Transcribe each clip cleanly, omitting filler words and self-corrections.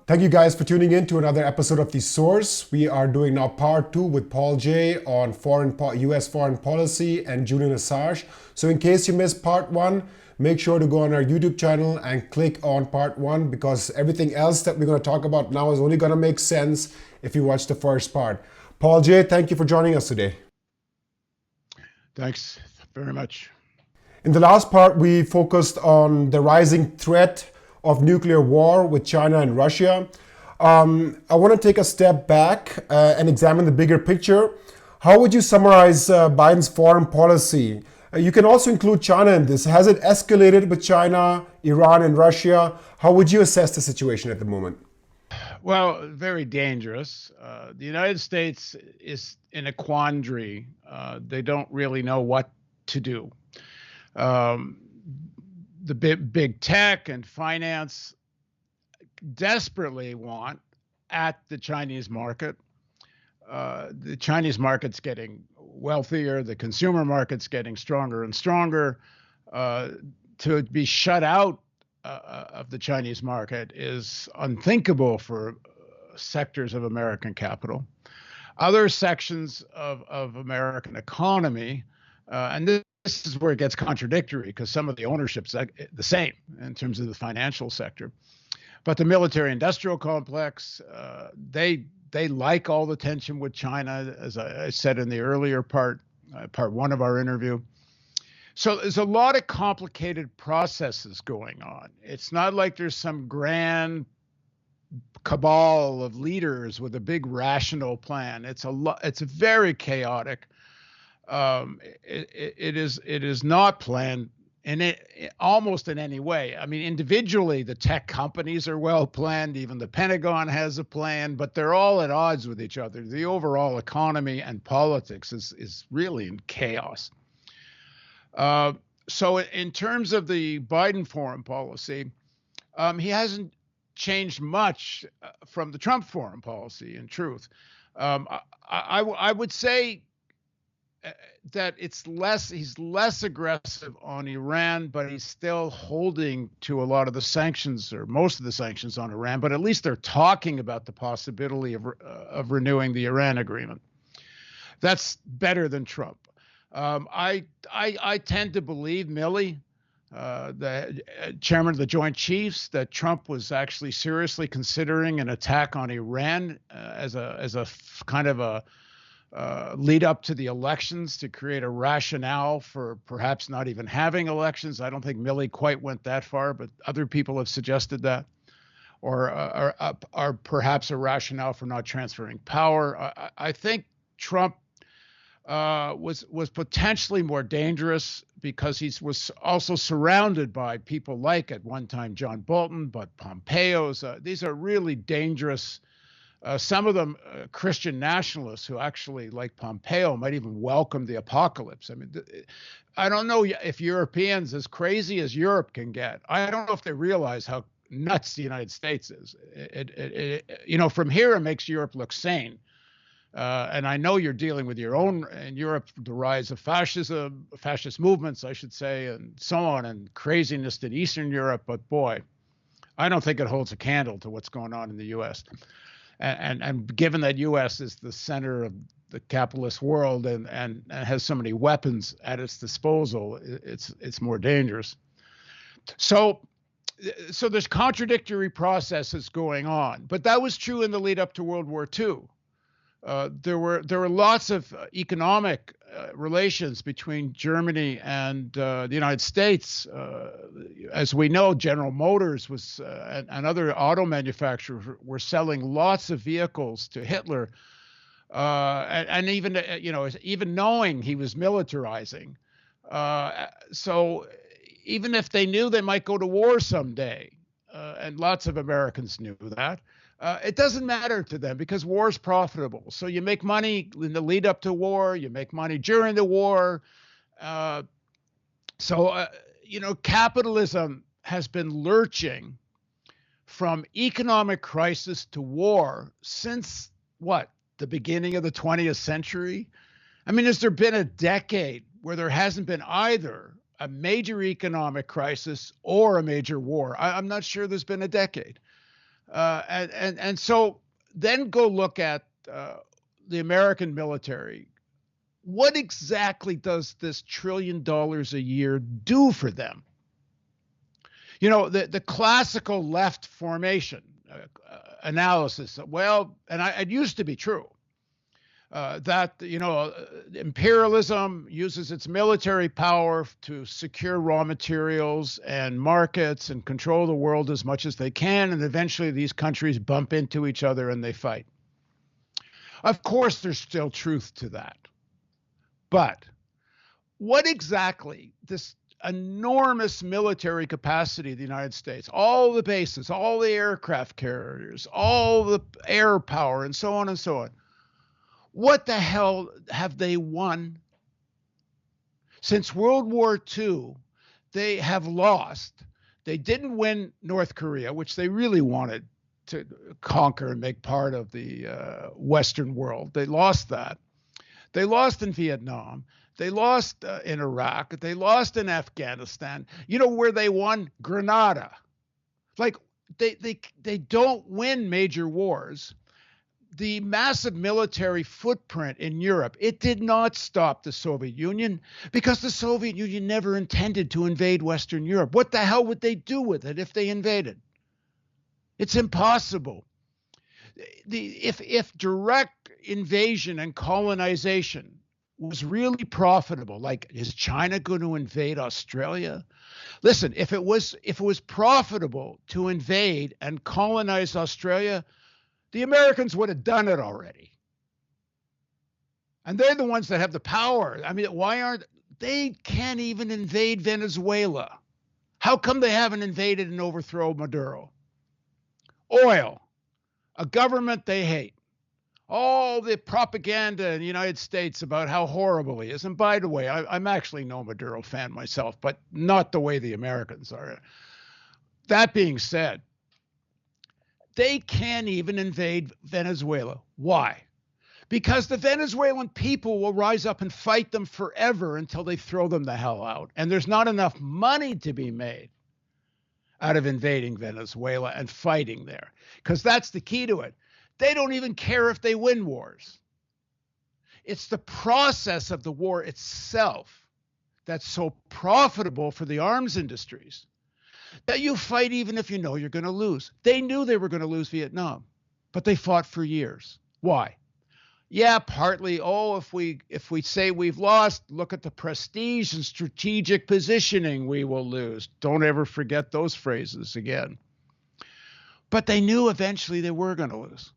Thank you guys for tuning in to another episode of The Source. We are doing now part 2 with Paul J on US foreign policy and Julian Assange. So in case you missed part 1, make sure to go on our YouTube channel and click on part 1 because everything else that we're going to talk about now is only going to make sense if you watch the first part. Paul J, thank you for joining us today. Thanks very much. In the last part, we focused on the rising threat of nuclear war with China and Russia. I want to take a step back and examine the bigger picture. How would you summarize Biden's foreign policy? You can also include China in this. Has it escalated with China, Iran, and Russia? How would you assess the situation at the moment? Well, very dangerous. The United States is in a quandary. They don't really know what to do. The big tech and finance desperately want at the Chinese market. The Chinese market's getting wealthier. The consumer market's getting stronger and stronger. To be shut out of the Chinese market is unthinkable for sectors of American capital. Other sections of American economy, and this is where it gets contradictory because some of the ownership's the same in terms of the financial sector. But the military-industrial complex, they like all the tension with China, as I said in the earlier part 1 of our interview. So there's a lot of complicated processes going on. It's not like there's some grand cabal of leaders with a big rational plan. It's very chaotic. It is not planned almost in any way. I mean, individually, the tech companies are well planned. Even the Pentagon has a plan, but they're all at odds with each other. The overall economy and politics is really in chaos. So in terms of the Biden foreign policy, he hasn't changed much from the Trump foreign policy, in truth. I would say that he's less aggressive on Iran, but he's still holding to a lot of the sanctions or most of the sanctions on Iran, but at least they're talking about the possibility of renewing the Iran agreement. That's better than Trump. I tend to believe Milley, the chairman of the Joint Chiefs, that Trump was actually seriously considering an attack on Iran as a kind of a lead up to the elections to create a rationale for perhaps not even having elections. I don't think Milley quite went that far, but other people have suggested that, or perhaps a rationale for not transferring power. I think Trump was potentially more dangerous because he was also surrounded by people like at one time John Bolton, but Pompeo's. These are really dangerous. Some of them Christian nationalists who actually, like Pompeo, might even welcome the apocalypse. I mean, I don't know if Europeans, as crazy as Europe can get, I don't know if they realize how nuts the United States is. From here, it makes Europe look sane. And I know you're dealing with your own, in Europe, the rise of fascism, fascist movements, I should say, and so on, and craziness in Eastern Europe. But boy, I don't think it holds a candle to what's going on in the U.S. And given that U.S. is the center of the capitalist world and has so many weapons at its disposal, it's more dangerous. So there's contradictory processes going on, but that was true in the lead up to World War II. There were lots of economic relations between Germany and the United States. As we know, General Motors was and other auto manufacturers were selling lots of vehicles to Hitler, and even knowing he was militarizing. So even if they knew they might go to war someday, and lots of Americans knew that. It doesn't matter to them because war is profitable. So you make money in the lead up to war, you make money during the war. Capitalism has been lurching from economic crisis to war since the beginning of the 20th century? I mean, has there been a decade where there hasn't been either a major economic crisis or a major war? I'm not sure there's been a decade. And so then go look at the American military. What exactly does this $1 trillion a year do for them? You know, the classical left formation analysis, well, and it used to be true, that, you know, imperialism uses its military power to secure raw materials and markets and control the world as much as they can, and eventually these countries bump into each other and they fight. Of course, there's still truth to that. But what exactly this enormous military capacity of the United States, all the bases, all the aircraft carriers, all the air power, and so on and so on, what the hell have they won? Since World War II, they have lost. They didn't win North Korea, which they really wanted to conquer and make part of the Western world. They lost that. They lost in Vietnam. They lost in Iraq. They lost in Afghanistan. You know where they won? Grenada. Like, they don't win major wars. The massive military footprint in Europe, it did not stop the Soviet Union, because the Soviet Union never intended to invade Western Europe. What the hell would they do with it if they invaded? It's impossible. If direct invasion and colonization was really profitable, like, is China going to invade Australia? Listen, if it was profitable to invade and colonize Australia, the Americans would have done it already. And they're the ones that have the power. I mean, they can't even invade Venezuela. How come they haven't invaded and overthrown Maduro? Oil, a government they hate. All the propaganda in the United States about how horrible he is. And by the way, I'm actually no Maduro fan myself, but not the way the Americans are. That being said, they can't even invade Venezuela. Why? Because the Venezuelan people will rise up and fight them forever until they throw them the hell out. And there's not enough money to be made out of invading Venezuela and fighting there, because that's the key to it. They don't even care if they win wars. It's the process of the war itself that's so profitable for the arms industries that you fight even if you know you're going to lose. They knew they were going to lose Vietnam, but they fought for years. Why? Yeah, partly, if we say we've lost, look at the prestige and strategic positioning we will lose. Don't ever forget those phrases again. But they knew eventually they were going to lose.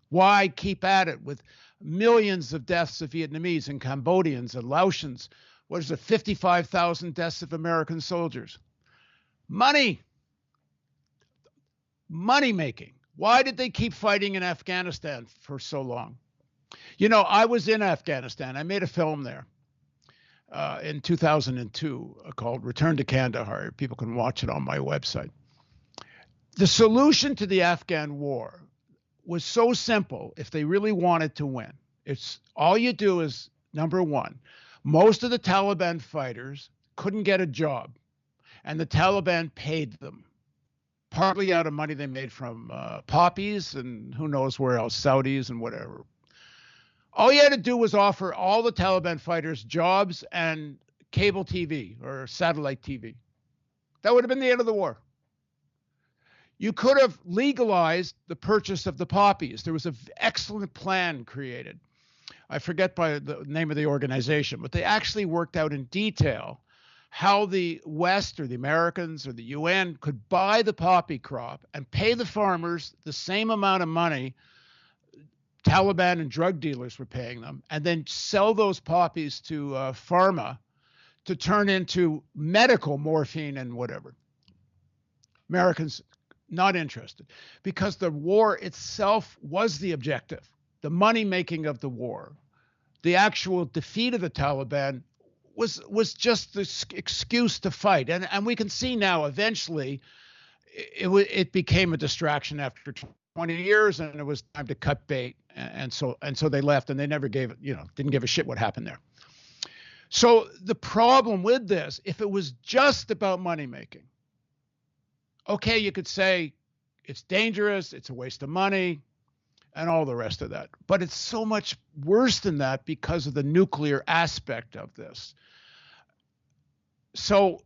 Why keep at it with millions of deaths of Vietnamese and Cambodians and Laotians? What is it, 55,000 deaths of American soldiers? Money. Money making. Why did they keep fighting in Afghanistan for so long? You know, I was in Afghanistan. I made a film there in 2002 called Return to Kandahar. People can watch it on my website. The solution to the Afghan war was so simple if they really wanted to win. It's all you do is, number one, most of the Taliban fighters couldn't get a job, and the Taliban paid them, partly out of money they made from poppies and who knows where else, Saudis and whatever. All you had to do was offer all the Taliban fighters jobs and cable TV or satellite TV. That would have been the end of the war. You could have legalized the purchase of the poppies. There was an excellent plan created. I forget by the name of the organization, but they actually worked out in detail how the West or the Americans or the UN could buy the poppy crop and pay the farmers the same amount of money Taliban and drug dealers were paying them, and then sell those poppies to pharma to turn into medical morphine and whatever. Americans not interested, because the war itself was the objective, the money making of the war. The actual defeat of the Taliban was just the excuse to fight, and we can see now eventually it became a distraction after 20 years, and it was time to cut bait, and so they left, and they never didn't give a shit what happened there. So the problem with this, if it was just about money making, okay, you could say, it's dangerous, it's a waste of money, and all the rest of that. But it's so much worse than that because of the nuclear aspect of this. So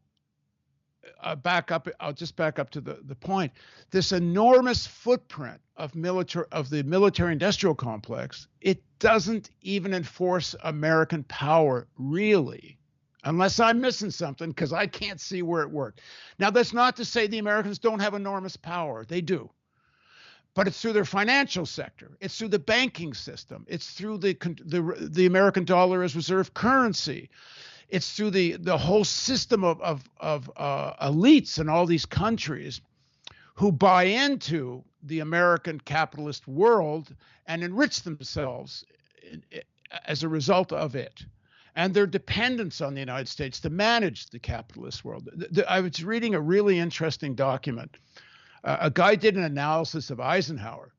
I'll just back up to the point. This enormous footprint of the military industrial complex, it doesn't even enforce American power, really, unless I'm missing something, because I can't see where it worked. Now, that's not to say the Americans don't have enormous power. They do. But it's through their financial sector. It's through the banking system. It's through the American dollar as reserve currency. It's through the whole system of elites in all these countries who buy into the American capitalist world and enrich themselves as a result of it, and their dependence on the United States to manage the capitalist world. I was reading a really interesting document. A guy did an analysis of Eisenhower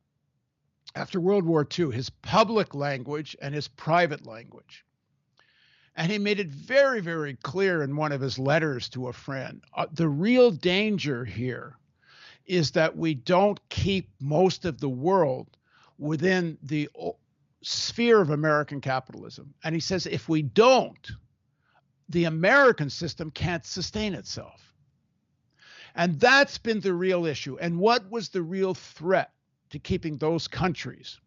after World War II, his public language and his private language. And he made it very, very clear in one of his letters to a friend. The real danger here is that we don't keep most of the world within the sphere of American capitalism. And he says, if we don't, the American system can't sustain itself. And that's been the real issue. And what was the real threat to keeping those countries?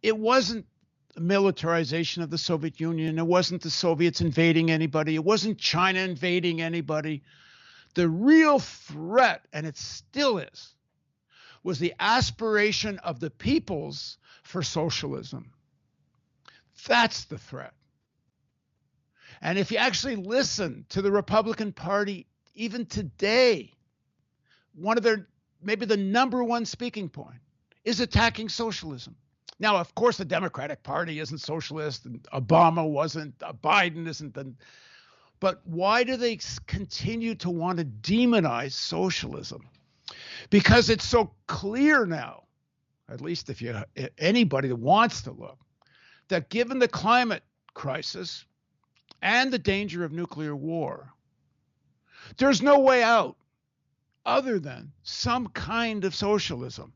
It wasn't militarization of the Soviet Union. It wasn't the Soviets invading anybody. It wasn't China invading anybody. The real threat, and it still is, was the aspiration of the peoples for socialism. That's the threat. And if you actually listen to the Republican Party, even today, one of their, maybe the number one speaking point is attacking socialism. Now, of course, the Democratic Party isn't socialist, and Obama wasn't, Biden isn't. But why do they continue to want to demonize socialism? Because it's so clear now, at least if anybody that wants to look, that given the climate crisis and the danger of nuclear war, there's no way out other than some kind of socialism.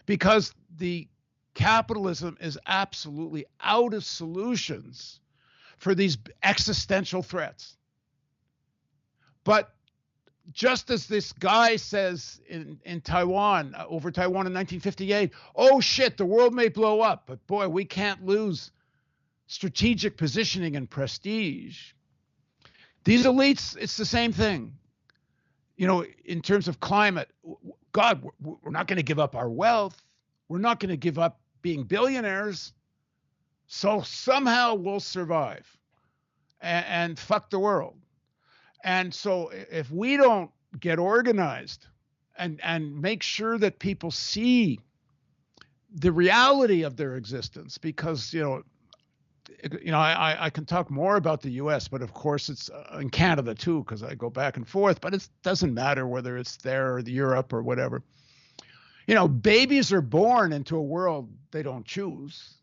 Because the capitalism is absolutely out of solutions for these existential threats. But just as this guy says in Taiwan, over Taiwan in 1958, oh shit, the world may blow up, but boy, we can't lose strategic positioning and prestige. These elites, it's the same thing. You know, in terms of climate, God, we're not going to give up our wealth. We're not going to give up being billionaires. So somehow we'll survive and fuck the world. And so if we don't get organized and make sure that people see the reality of their existence, because, I can talk more about the U.S., but of course it's in Canada too, because I go back and forth, but it doesn't matter whether it's there or Europe or whatever. Babies are born into a world they don't choose,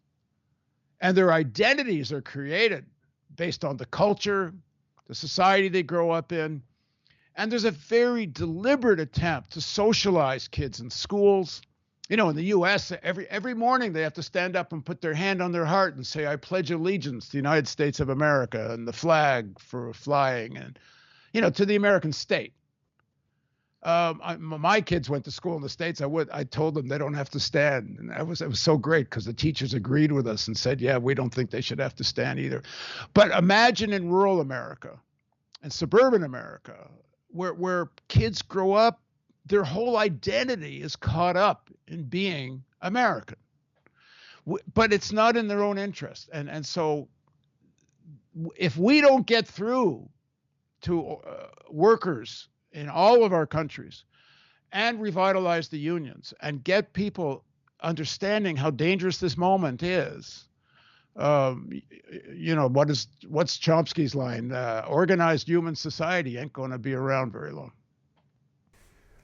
and their identities are created based on the culture, the society they grow up in. And there's a very deliberate attempt to socialize kids in schools. In the U.S., every morning they have to stand up and put their hand on their heart and say, I pledge allegiance to the United States of America, and the flag for flying, and, to the American state. My kids went to school in the States. I told them they don't have to stand. And it was so great because the teachers agreed with us and said, yeah, we don't think they should have to stand either. But imagine in rural America and suburban America, where kids grow up, their whole identity is caught up in being American. But it's not in their own interest. And so if we don't get through to workers in all of our countries and revitalize the unions and get people understanding how dangerous this moment is, what's Chomsky's line? Organized human society ain't going to be around very long.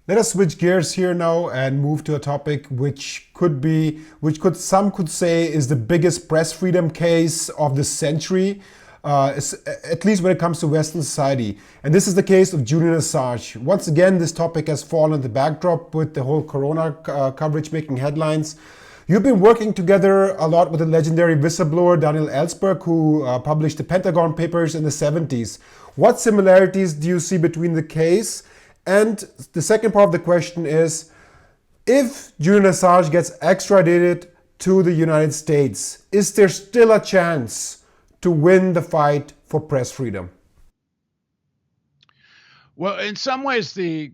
Let us switch gears here now and move to a topic which some could say is the biggest press freedom case of the century. at least when it comes to Western society. And this is the case of Julian Assange. Once again, this topic has fallen in the backdrop with the whole corona coverage making headlines. You've been working together a lot with the legendary whistleblower Daniel Ellsberg, who published the Pentagon Papers in the 70s. What similarities do you see between the case? And the second part of the question is, if Julian Assange gets extradited to the United States, is there still a chance to win the fight for press freedom? Well, in some ways, the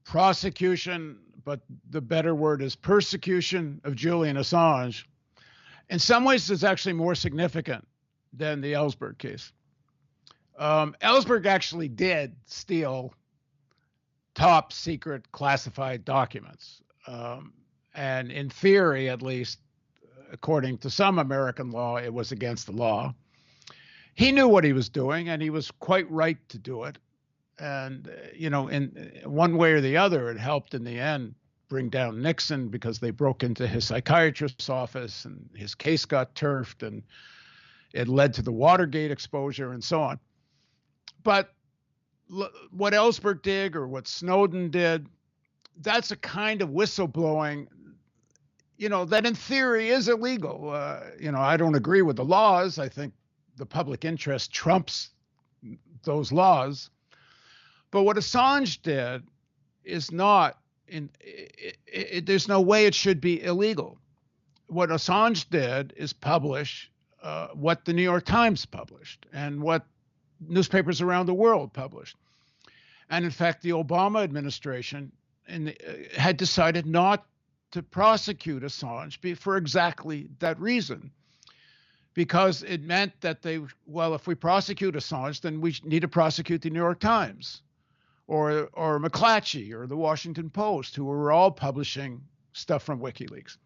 prosecution, but the better word is persecution of Julian Assange, in some ways is actually more significant than the Ellsberg case. Ellsberg actually did steal top secret classified documents. And in theory, at least, according to some American law, it was against the law. He knew what he was doing, and he was quite right to do it. And, in one way or the other, it helped in the end bring down Nixon, because they broke into his psychiatrist's office and his case got turfed, and it led to the Watergate exposure and so on. But what Ellsberg did, or what Snowden did, that's a kind of whistleblowing, that in theory is illegal. I don't agree with the laws. I think the public interest trumps those laws. But what Assange did is not, there's no way it should be illegal. What Assange did is publish what the New York Times published and what newspapers around the world published. And in fact, the Obama administration had decided not to prosecute Assange for exactly that reason, because it meant that if we prosecute Assange, then we need to prosecute the New York Times or McClatchy or the Washington Post, who were all publishing stuff from WikiLeaks.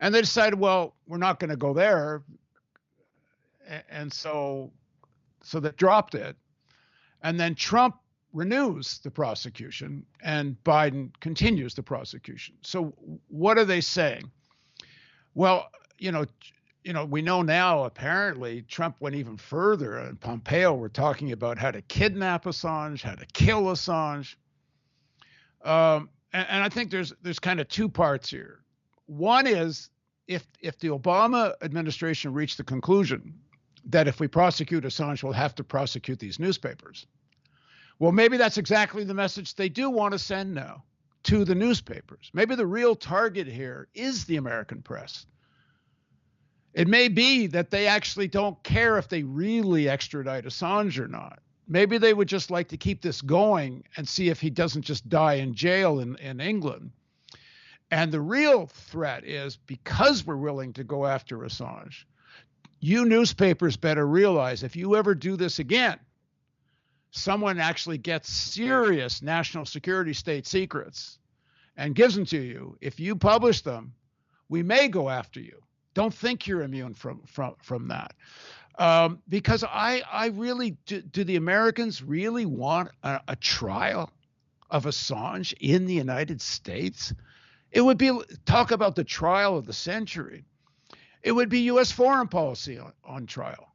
And they decided, well, we're not going to go there. And so they dropped it. And then Trump renews the prosecution and Biden continues the prosecution. So what are they saying? Well, we know now, apparently Trump went even further, and Pompeo were talking about how to kidnap Assange, how to kill Assange. And I think there's kind of two parts here. One is, if the Obama administration reached the conclusion that if we prosecute Assange, we'll have to prosecute these newspapers. Well, maybe that's exactly the message they do want to send now to the newspapers. Maybe the real target here is the American press. It may be that they actually don't care if they really extradite Assange or not. Maybe they would just like to keep this going and see if he doesn't just die in jail in England. And the real threat is, because we're willing to go after Assange, you newspapers better realize, if you ever do this again, someone actually gets serious national security state secrets and gives them to you. If you publish them, we may go after you. Don't think you're immune from that. Because I really, do the Americans really want a trial of Assange in the United States? It would be, talk about the trial of the century. It would be U.S. foreign policy on trial.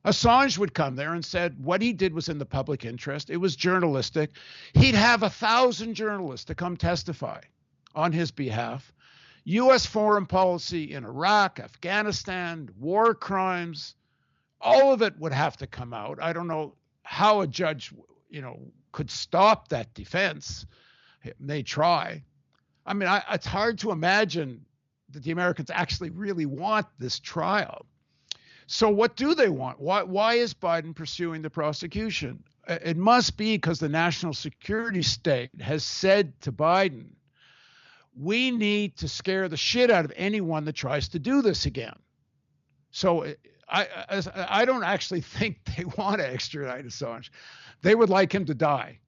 Assange would come there and said what he did was in the public interest. It was journalistic. He'd have 1,000 journalists to come testify on his behalf. U.S. foreign policy in Iraq, Afghanistan, war crimes, all of it would have to come out. I don't know how a judge, could stop that defense. They try. I mean, it's hard to imagine that the Americans actually really want this trial. So what do they want? Why is Biden pursuing the prosecution? It must be because the national security state has said to Biden, we need to scare the shit out of anyone that tries to do this again. So I don't actually think they want to extradite Assange. They would like him to die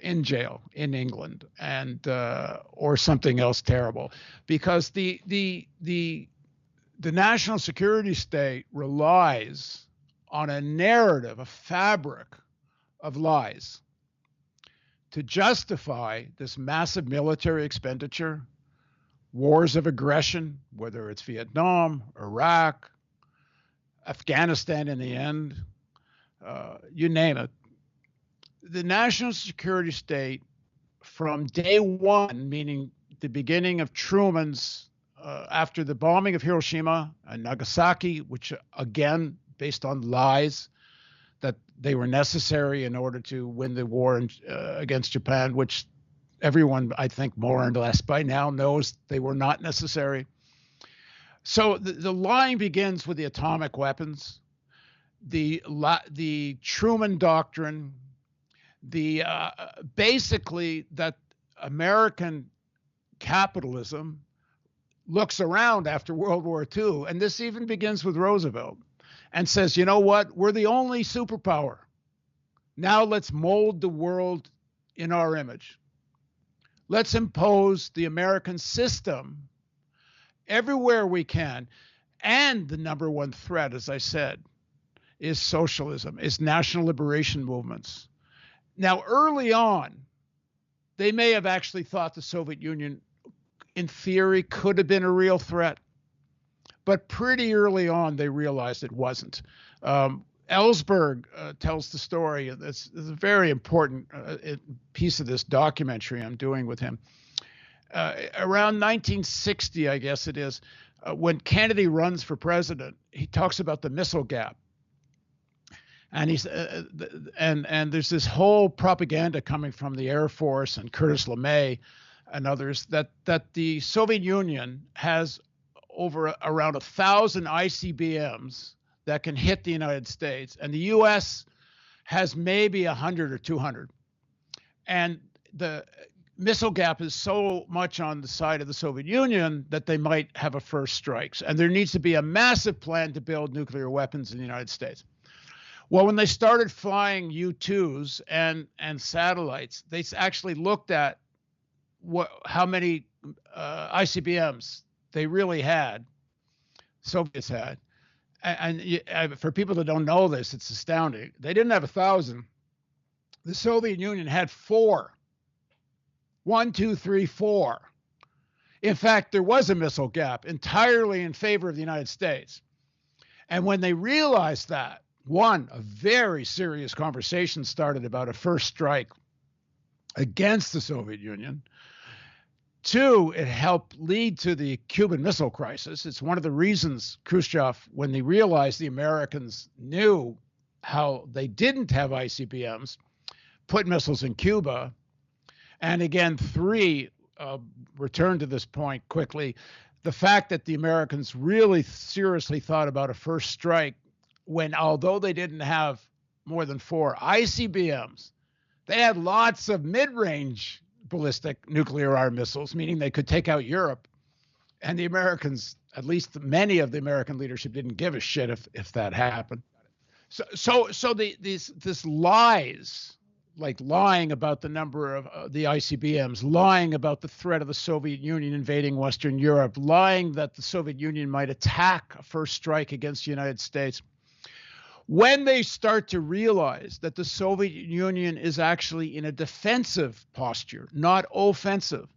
in jail in England, and or something else terrible, because the national security state relies on a narrative, a fabric of lies to justify this massive military expenditure, wars of aggression, whether it's Vietnam, Iraq, Afghanistan in the end, you name it. The national security state from day one, meaning the beginning of Truman's, after the bombing of Hiroshima and Nagasaki, which again, based on lies that they were necessary in order to win the war against Japan, which everyone, I think, more or less by now knows they were not necessary. So the lying begins with the atomic weapons, the Truman Doctrine, basically that American capitalism looks around after World War II, and this even begins with Roosevelt, and says, you know what, we're the only superpower. Now let's mold the world in our image. Let's impose the American system everywhere we can. And the number one threat, as I said, is socialism, is national liberation movements. Now, early on, they may have actually thought the Soviet Union, in theory, could have been a real threat. But pretty early on, they realized it wasn't. Ellsberg tells the story. It's a very important piece of this documentary I'm doing with him. Around 1960, I guess it is, when Kennedy runs for president, he talks about the missile gap. And and there's this whole propaganda coming from the Air Force and Curtis LeMay and others that the Soviet Union has around 1,000 ICBMs that can hit the United States, and the U.S. has maybe 100 or 200. And the missile gap is so much on the side of the Soviet Union that they might have a first strikes. And there needs to be a massive plan to build nuclear weapons in the United States. Well, when they started flying U-2s and satellites, they actually looked at how many ICBMs they really had, Soviets had. And for people that don't know this, it's astounding. They didn't have 1,000. The Soviet Union had 4. 1, 2, 3, 4. In fact, there was a missile gap entirely in favor of the United States. And when they realized that, one, a very serious conversation started about a first strike against the Soviet Union. 2, it helped lead to the Cuban Missile Crisis. It's one of the reasons Khrushchev, when they realized the Americans knew how they didn't have ICBMs, put missiles in Cuba. And again, 3, return to this point quickly, the fact that the Americans really seriously thought about a first strike when, although they didn't have more than 4 ICBMs, they had lots of mid-range ballistic nuclear armed missiles, meaning they could take out Europe. And the Americans, at least many of the American leadership, didn't give a shit if that happened. So this lies, like lying about the number of the ICBMs, lying about the threat of the Soviet Union invading Western Europe, lying that the Soviet Union might attack a first strike against the United States. When they start to realize that the Soviet Union is actually in a defensive posture, not offensive,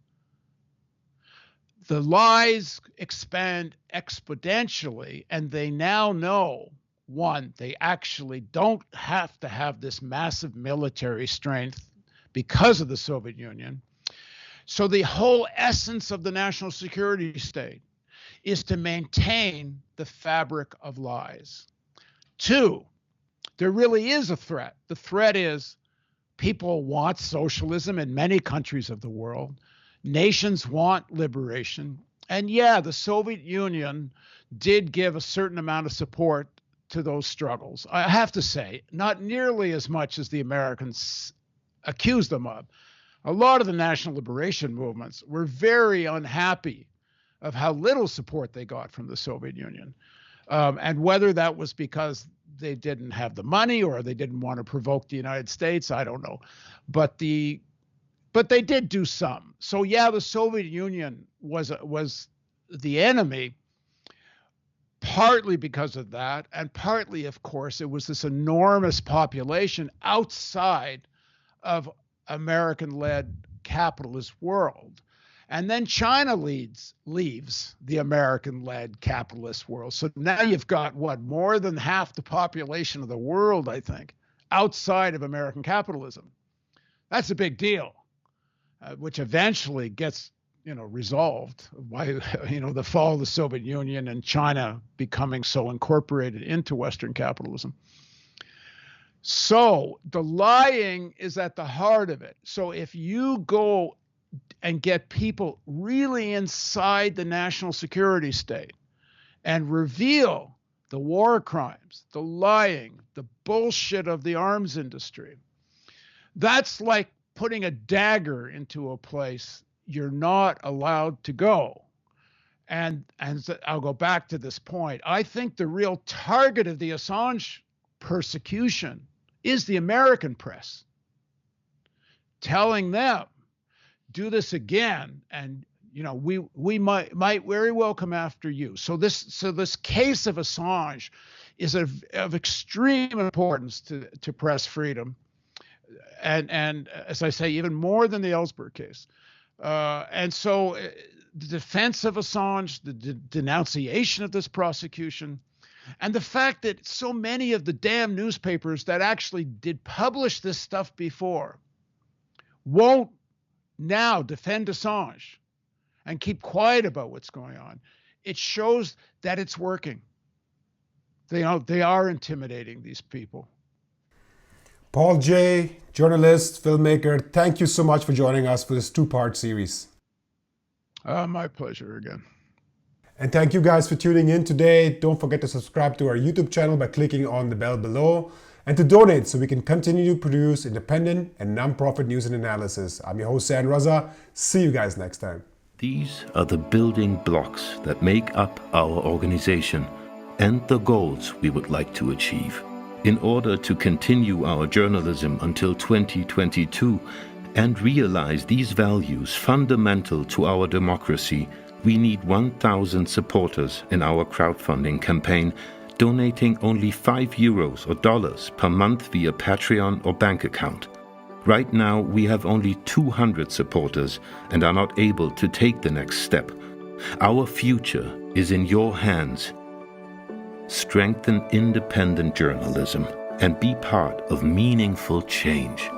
the lies expand exponentially, and they now know, one, they actually don't have to have this massive military strength because of the Soviet Union. So the whole essence of the national security state is to maintain the fabric of lies. 2, there really is a threat. The threat is people want socialism in many countries of the world. Nations want liberation. And yeah, the Soviet Union did give a certain amount of support to those struggles. I have to say, not nearly as much as the Americans accused them of. A lot of the national liberation movements were very unhappy of how little support they got from the Soviet Union. And whether that was because they didn't have the money or they didn't want to provoke the United States, I don't know. But they did do some. So yeah, the Soviet Union was the enemy, partly because of that, and partly, of course, it was this enormous population outside of American-led capitalist world. And then China leaves the American-led capitalist world. So now you've got, what, more than half the population of the world, I think, outside of American capitalism. That's a big deal, which eventually gets, resolved by, the fall of the Soviet Union and China becoming so incorporated into Western capitalism. So the lying is at the heart of it. So if you go and get people really inside the national security state and reveal the war crimes, the lying, the bullshit of the arms industry, that's like putting a dagger into a place you're not allowed to go. And I'll go back to this point. I think the real target of the Assange persecution is the American press, telling them, do this again, and we might very well come after you. So this case of Assange is of extreme importance to press freedom, and as I say, even more than the Ellsberg case. And so the defense of Assange, the denunciation of this prosecution, and the fact that so many of the damn newspapers that actually did publish this stuff before won't now defend Assange and keep quiet about what's going on, it shows that it's working. They are intimidating these people. Paul J., journalist, filmmaker, thank you so much for joining us for this two-part series. My pleasure again. And thank you guys for tuning in today. Don't forget to subscribe to our YouTube channel by clicking on the bell below, and to donate so we can continue to produce independent and non-profit news and analysis. I'm your host, San Raza. See you guys next time. These are the building blocks that make up our organization and the goals we would like to achieve. In order to continue our journalism until 2022 and realize these values fundamental to our democracy, we need 1,000 supporters in our crowdfunding campaign, donating only €5 or dollars per month via Patreon or bank account. Right now, we have only 200 supporters and are not able to take the next step. Our future is in your hands. Strengthen independent journalism and be part of meaningful change.